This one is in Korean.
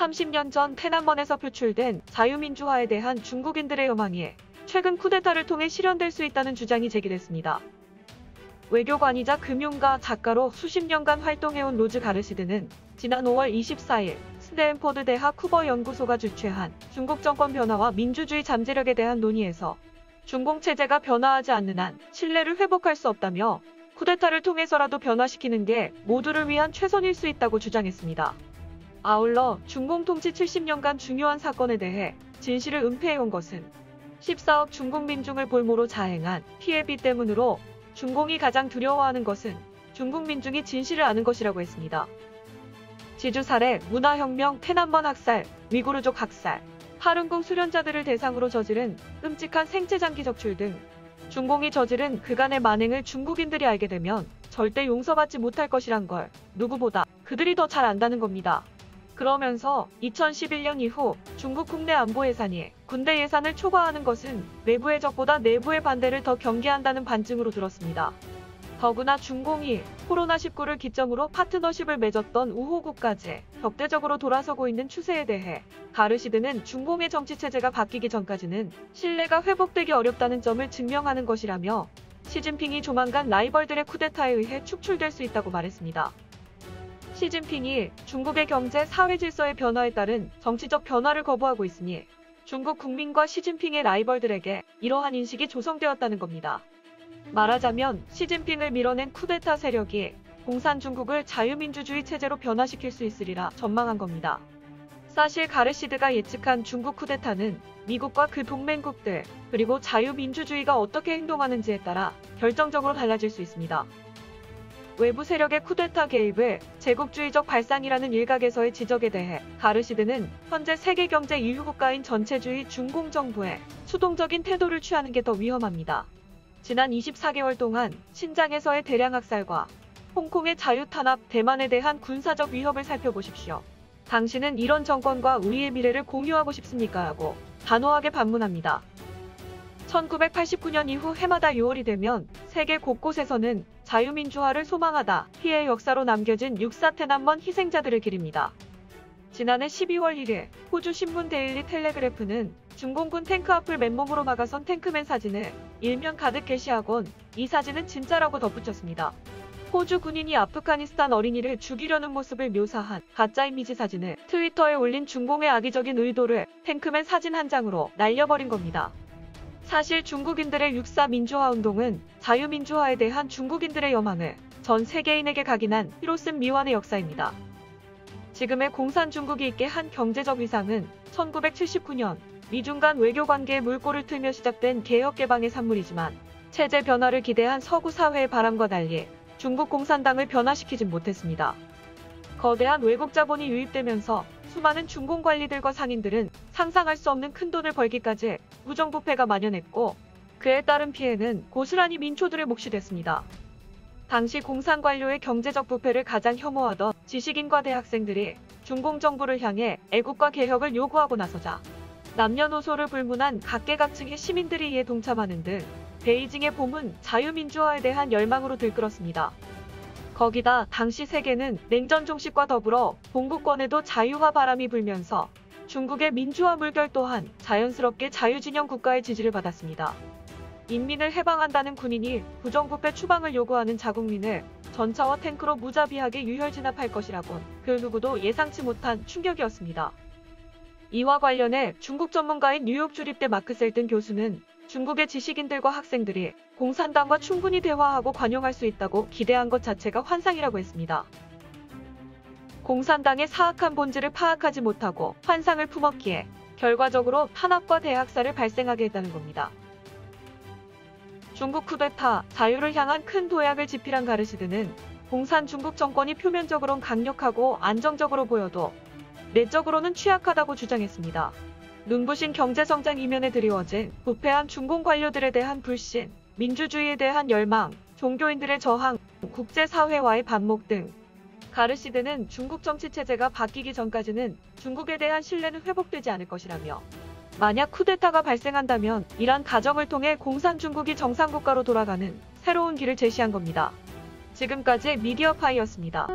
30년 전天安門에서 표출된 자유민주화에 대한 중국인들의 여망이 최근 쿠데타를 통해 실현될 수 있다는 주장이 제기됐습니다. 외교관이자 금융가, 작가로 수십 년간 활동해온 로즈 가르시드는 지난 5월 24일 스탠포드 대학 쿠버 연구소가 주최한 중국 정권 변화와 민주주의 잠재력에 대한 논의에서 중공 체제가 변화하지 않는 한 신뢰를 회복할 수 없다며 쿠데타를 통해서라도 변화시키는 게 모두를 위한 최선일 수 있다고 주장했습니다. 아울러 중공 통치 70년간 중요한 사건에 대해 진실을 은폐해온 것은 14억 중국 민중을 볼모로 자행한 피해비 때문으로 중공이 가장 두려워하는 것은 중국 민중이 진실을 아는 것이라고 했습니다. 지주 살해, 문화혁명,天安門학살, 위구르족 학살, 파룬궁 수련자들을 대상으로 저지른 끔찍한 생체장기 적출 등 중공이 저지른 그간의 만행을 중국인들이 알게 되면 절대 용서받지 못할 것이란 걸 누구보다 그들이 더 잘 안다는 겁니다. 그러면서 2011년 이후 중국 국내 안보 예산이 군대 예산을 초과하는 것은 외부의 적보다 내부의 반대를 더 경계한다는 반증으로 들었습니다. 더구나 중공이 코로나19를 기점으로 파트너십을 맺었던 우호국까지 격대적으로 돌아서고 있는 추세에 대해 가르시드는 중공의 정치체제가 바뀌기 전까지는 신뢰가 회복되기 어렵다는 점을 증명하는 것이라며 시진핑이 조만간 라이벌들의 쿠데타에 의해 축출될 수 있다고 말했습니다. 시진핑이 중국의 경제, 사회 질서의 변화에 따른 정치적 변화를 거부하고 있으니 중국 국민과 시진핑의 라이벌들에게 이러한 인식이 조성되었다는 겁니다. 말하자면 시진핑을 밀어낸 쿠데타 세력이 공산중국을 자유민주주의 체제로 변화시킬 수 있으리라 전망한 겁니다. 사실 가르시드가 예측한 중국 쿠데타는 미국과 그 동맹국들 그리고 자유민주주의가 어떻게 행동하는지에 따라 결정적으로 달라질 수 있습니다. 외부 세력의 쿠데타 개입을 제국주의적 발상이라는 일각에서의 지적에 대해 가르시드는 현재 세계 경제 1위 국가인 전체주의 중공 정부에 수동적인 태도를 취하는 게 더 위험합니다. 지난 24개월 동안 신장에서의 대량 학살과 홍콩의 자유탄압, 대만에 대한 군사적 위협을 살펴보십시오. 당신은 이런 정권과 우리의 미래를 공유하고 싶습니까? 라고 단호하게 반문합니다. 1989년 이후 해마다 6월이 되면 세계 곳곳에서는 자유민주화를 소망하다 피해의 역사로 남겨진 6.4 天安門 희생자들을 기립니다. 지난해 12월 1일 호주 신문 데일리 텔레그래프는 중공군 탱크 앞을 맨몸으로 막아선 탱크맨 사진을 일면 가득 게시하곤 이 사진은 진짜라고 덧붙였습니다. 호주 군인이 아프가니스탄 어린이를 죽이려는 모습을 묘사한 가짜 이미지 사진을 트위터에 올린 중공의 악의적인 의도를 탱크맨 사진 한 장으로 날려버린 겁니다. 사실 중국인들의 6.4 민주화 운동은 자유민주화에 대한 중국인들의 여망을 전 세계인에게 각인한 피로 쓴 미완의 역사입니다. 지금의 공산중국이 있게 한 경제적 위상은 1979년 미중 간 외교관계의 물꼬를 틀며 시작된 개혁개방의 산물이지만 체제 변화를 기대한 서구 사회의 바람과 달리 중국 공산당을 변화시키진 못했습니다. 거대한 외국 자본이 유입되면서 수많은 중공 관리들과 상인들은 상상할 수 없는 큰돈을 벌기까지 무정부패가 만연했고 그에 따른 피해는 고스란히 민초들의 몫이 됐습니다. 당시 공산 관료의 경제적 부패를 가장 혐오하던 지식인과 대학생들이 중공 정부를 향해 애국과 개혁을 요구하고 나서자 남녀노소를 불문한 각계각층의 시민들이 이에 동참하는 등 베이징의 봄은 자유민주화에 대한 열망으로 들끓었습니다. 거기다 당시 세계는 냉전 종식과 더불어 동구권에도 자유화 바람이 불면서 중국의 민주화 물결 또한 자연스럽게 자유진영 국가의 지지를 받았습니다. 인민을 해방한다는 군인이 부정부패 추방을 요구하는 자국민을 전차와 탱크로 무자비하게 유혈 진압할 것이라곤 그 누구도 예상치 못한 충격이었습니다. 이와 관련해 중국 전문가인 뉴욕 주립대 마크 셀튼 교수는 중국의 지식인들과 학생들이 공산당과 충분히 대화하고 관용할 수 있다고 기대한 것 자체가 환상이라고 했습니다. 공산당의 사악한 본질을 파악하지 못하고 환상을 품었기에 결과적으로 탄압과 대학살을 발생하게 했다는 겁니다. 중국 쿠데타, 자유를 향한 큰 도약을 지필한 가르시드는 공산 중국 정권이 표면적으론 강력하고 안정적으로 보여도 내적으로는 취약하다고 주장했습니다. 눈부신 경제성장 이면에 드리워진 부패한 중공 관료들에 대한 불신, 민주주의에 대한 열망, 종교인들의 저항, 국제사회와의 반목 등 가르시드는 중국 정치체제가 바뀌기 전까지는 중국에 대한 신뢰는 회복되지 않을 것이라며 만약 쿠데타가 발생한다면 이란 가정을 통해 공산중국이 정상국가로 돌아가는 새로운 길을 제시한 겁니다. 지금까지 미디어파이였습니다.